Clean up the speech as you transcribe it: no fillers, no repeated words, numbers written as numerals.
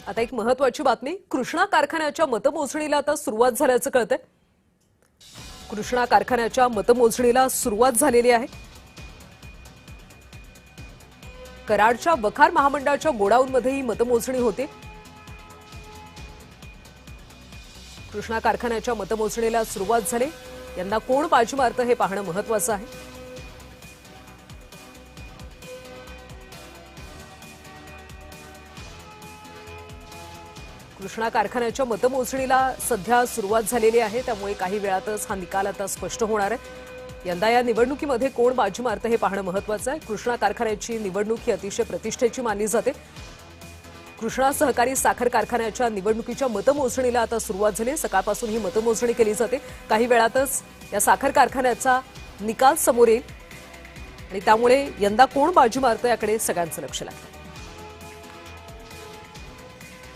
आता एक महत्त्वाची बातमी, कृष्णा कारखान्याच्या मतमोजणीला आता सुरुवात झाल्याचं कळतंय। कृष्णा कारखान्याच्या मतमोजणीला सुरुवात झालेली आहे। कराडच्या वखार महामंडळाच्या गोडाऊनमध्ये ही मतमोजणी होते। कृष्णा कारखान्याच्या मतमोजणीला सुरुवात झाली। यंदा कोण बाजी मारतं हे पाहणं महत्त्वाचं आहे। कृष्णा कारखान्याच्या मतमोजणीला सध्या सुरुवात झालेली आहे, त्यामुळे काही वेळातच हा निकाल आता स्पष्ट होणार आहे। यंदा या निवडणुकीमध्ये कोण बाजी मारतं हे पाहणं महत्त्वाचं आहे। कृष्णा कारखान्याची निवडणूक ही अतिशय प्रतिष्ठेची मानली जाते। कृष्णा सहकारी साखर कारखान्याच्या निवडणुकीच्या मतमोजणीला आता सुरुवात झाली। सकाळपासून ही मतमोजणी केली जाते। काही वेळातच या साखर कारखान्याचा निकाल समोर येईल आणि त्यामुळे यंदा कोण बाजी मारतं याकडे सगळ्यांचं लक्ष लागतं।